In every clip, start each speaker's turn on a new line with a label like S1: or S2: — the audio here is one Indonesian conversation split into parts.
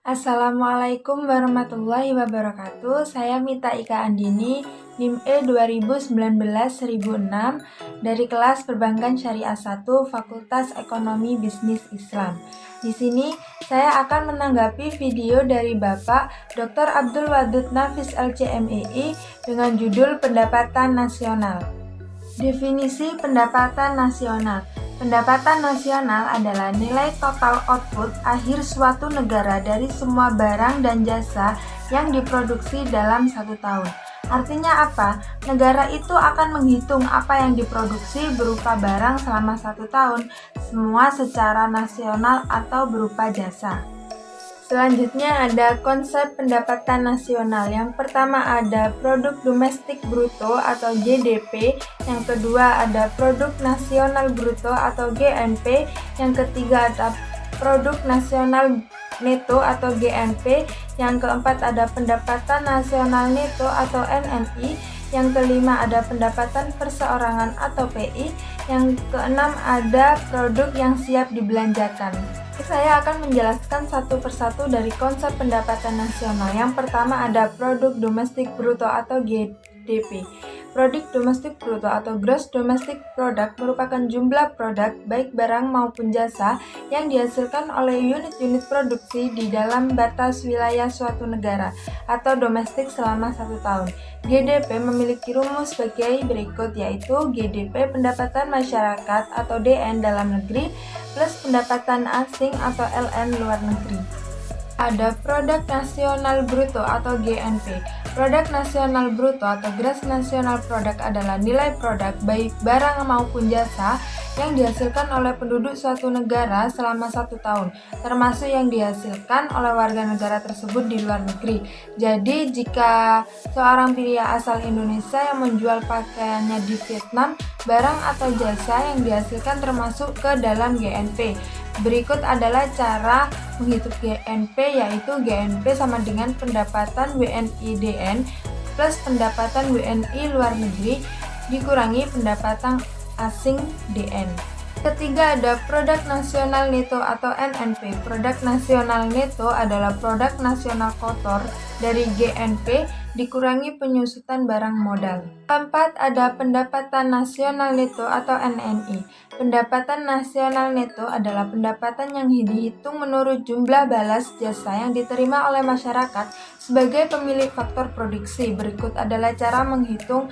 S1: Assalamualaikum warahmatullahi wabarakatuh. Saya Mita Ika Andini, NIM E 2019-1006 dari kelas Perbankan Syariah 1 Fakultas Ekonomi Bisnis Islam. Di sini saya akan menanggapi video dari Bapak Dr. Abdul Wadud Nafis LCMEI dengan judul Pendapatan Nasional. Definisi pendapatan nasional. Pendapatan nasional adalah nilai total output akhir suatu negara dari semua barang dan jasa yang diproduksi dalam satu tahun. Artinya apa? Negara itu akan menghitung apa yang diproduksi berupa barang selama satu tahun, semua secara nasional atau berupa jasa. Selanjutnya ada konsep pendapatan nasional. Yang pertama ada produk domestik bruto atau GDP, yang kedua ada produk nasional bruto atau GNP, yang ketiga ada produk nasional neto atau GNP, yang keempat ada pendapatan nasional neto atau NNI, yang kelima ada pendapatan perseorangan atau PI, yang keenam ada produk yang siap dibelanjakan. Saya akan menjelaskan satu persatu dari konsep pendapatan nasional. Yang pertama ada produk domestik bruto atau GDP. Produk domestik bruto atau Gross Domestic Product merupakan jumlah produk baik barang maupun jasa yang dihasilkan oleh unit-unit produksi di dalam batas wilayah suatu negara atau domestik selama satu tahun. GDP memiliki rumus sebagai berikut, yaitu GDP pendapatan masyarakat atau DN dalam negeri plus pendapatan asing atau LN luar negeri. Ada produk nasional bruto atau GNP. Produk nasional bruto atau Gross National Product adalah nilai produk baik barang maupun jasa yang dihasilkan oleh penduduk suatu negara selama satu tahun, termasuk yang dihasilkan oleh warga negara tersebut di luar negeri. Jadi jika seorang pria asal Indonesia yang menjual pakaiannya di Vietnam, barang atau jasa yang dihasilkan termasuk ke dalam GNP. Berikut adalah cara menghitung GNP, yaitu GNP sama dengan pendapatan WNI DN plus pendapatan WNI luar negeri dikurangi pendapatan asing DN. Ketiga ada produk nasional neto atau NNP. Produk nasional neto adalah produk nasional kotor dari GNP dikurangi penyusutan barang modal. Keempat ada pendapatan nasional neto atau NNI. Pendapatan nasional neto adalah pendapatan yang dihitung menurut jumlah balas jasa yang diterima oleh masyarakat sebagai pemilik faktor produksi. Berikut adalah cara menghitung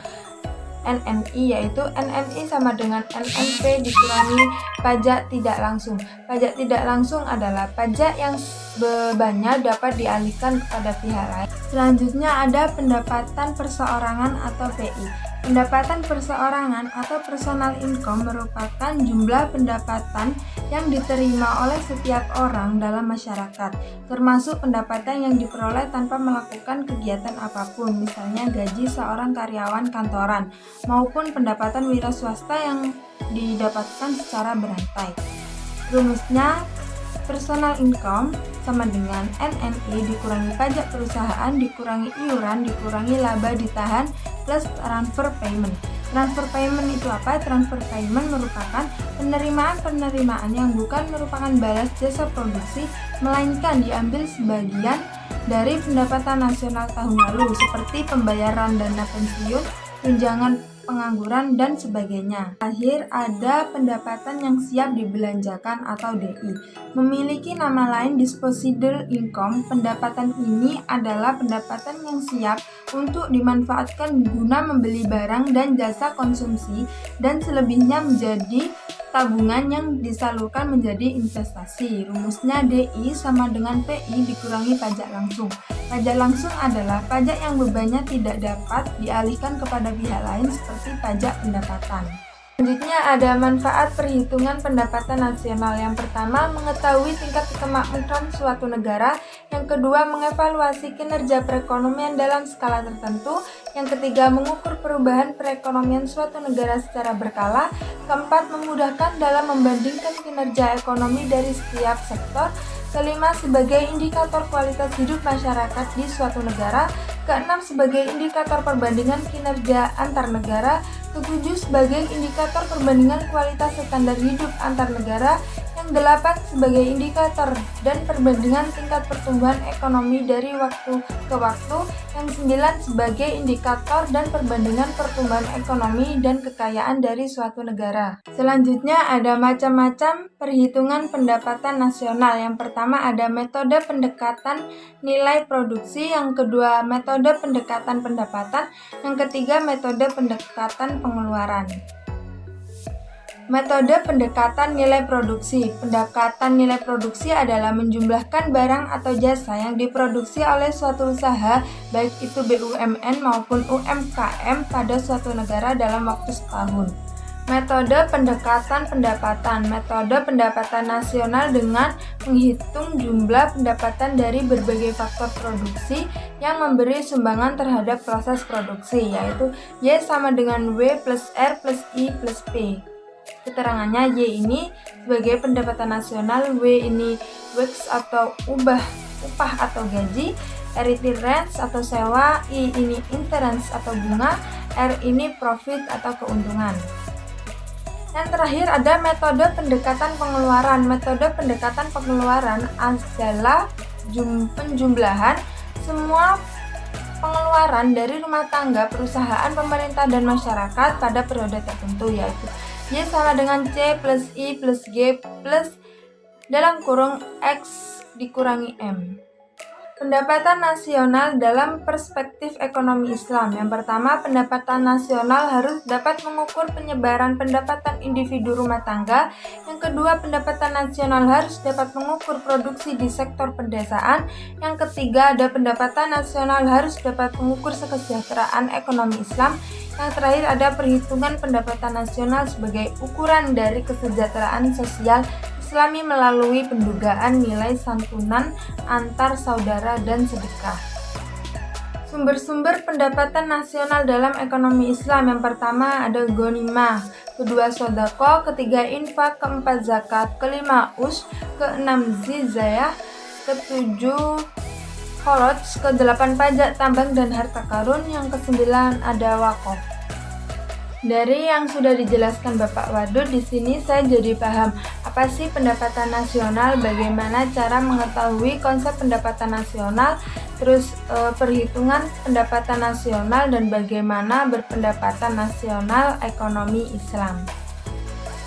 S1: NNI, yaitu NNI sama dengan NNP dikurangi pajak tidak langsung. Pajak tidak langsung adalah pajak yang bebannya dapat dialihkan kepada pihak lain. Selanjutnya ada pendapatan perseorangan atau PI. Pendapatan perseorangan atau personal income merupakan jumlah pendapatan yang diterima oleh setiap orang dalam masyarakat, termasuk pendapatan yang diperoleh tanpa melakukan kegiatan apapun, misalnya gaji seorang karyawan kantoran, maupun pendapatan wira swasta yang didapatkan secara berantai. Rumusnya, personal income sama dengan NNI dikurangi pajak perusahaan dikurangi iuran dikurangi laba ditahan plus transfer payment. Transfer payment itu apa? Transfer payment merupakan penerimaan-penerimaan yang bukan merupakan balas jasa produksi, melainkan diambil sebagian dari pendapatan nasional tahun lalu, seperti pembayaran dana pensiun, tunjangan pengangguran, dan sebagainya. Akhir ada pendapatan yang siap dibelanjakan atau DI. Memiliki nama lain disposable income. Pendapatan ini adalah pendapatan yang siap untuk dimanfaatkan guna membeli barang dan jasa konsumsi, dan selebihnya menjadi tabungan yang disalurkan menjadi investasi. Rumusnya DI sama dengan PI dikurangi pajak langsung. Pajak langsung adalah pajak yang bebannya tidak dapat dialihkan kepada pihak lain seperti pajak pendapatan. Selanjutnya ada manfaat perhitungan pendapatan nasional. Yang pertama, mengetahui tingkat kemakmuran suatu negara. Yang kedua, mengevaluasi kinerja perekonomian dalam skala tertentu. Yang ketiga, mengukur perubahan perekonomian suatu negara secara berkala. Keempat, memudahkan dalam membandingkan kinerja ekonomi dari setiap sektor. Kelima, sebagai indikator kualitas hidup masyarakat di suatu negara. Keenam, sebagai indikator perbandingan kinerja antar negara. Ketujuh, sebagai indikator perbandingan kualitas standar hidup antar negara. Yang Yang 8 sebagai indikator dan perbandingan tingkat pertumbuhan ekonomi dari waktu ke waktu. Yang 9 sebagai indikator dan perbandingan pertumbuhan ekonomi dan kekayaan dari suatu negara. Selanjutnya ada macam-macam perhitungan pendapatan nasional. Yang pertama ada metode pendekatan nilai produksi, yang kedua metode pendekatan pendapatan, yang ketiga metode pendekatan pengeluaran. Metode pendekatan nilai produksi. Pendekatan nilai produksi adalah menjumlahkan barang atau jasa yang diproduksi oleh suatu usaha, baik itu BUMN maupun UMKM pada suatu negara dalam waktu setahun. Metode pendekatan pendapatan. Metode pendapatan nasional dengan menghitung jumlah pendapatan dari berbagai faktor produksi yang memberi sumbangan terhadap proses produksi, yaitu Y sama dengan W plus R plus I plus P. Keterangannya, Y ini sebagai pendapatan nasional, W ini wage atau upah atau gaji, R ini rent atau sewa, I ini interest atau bunga, R ini profit atau keuntungan. Yang terakhir ada metode pendekatan pengeluaran. Metode pendekatan pengeluaran adalah penjumlahan semua pengeluaran dari rumah tangga, perusahaan, pemerintah, dan masyarakat pada periode tertentu, yaitu Y sama dengan C plus I plus G plus dalam kurung X dikurangi M. Pendapatan nasional dalam perspektif ekonomi Islam. Yang pertama, pendapatan nasional harus dapat mengukur penyebaran pendapatan individu rumah tangga. Yang kedua, pendapatan nasional harus dapat mengukur produksi di sektor pedesaan. Yang ketiga, ada pendapatan nasional harus dapat mengukur kesejahteraan ekonomi Islam. Yang terakhir ada perhitungan pendapatan nasional sebagai ukuran dari kesejahteraan sosial Islami melalui pendugaan nilai santunan antar saudara dan sedekah. Sumber-sumber pendapatan nasional dalam ekonomi Islam. Yang pertama ada ghanimah, kedua sodako, ketiga infak, keempat zakat, kelima keenam zizayah, ketujuh kharaj, ke-8 pajak tambang dan harta karun, yang ke-9 ada wakaf. Dari yang sudah dijelaskan Bapak Wadud di sini saya jadi paham apa sih pendapatan nasional, bagaimana cara mengetahui konsep pendapatan nasional, terus perhitungan pendapatan nasional dan bagaimana berpendapatan nasional ekonomi Islam.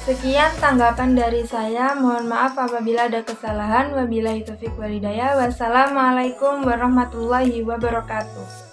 S1: Sekian tanggapan dari saya, mohon maaf apabila ada kesalahan. Wabillahi taufiq wal hidayah. Wassalamualaikum warahmatullahi wabarakatuh.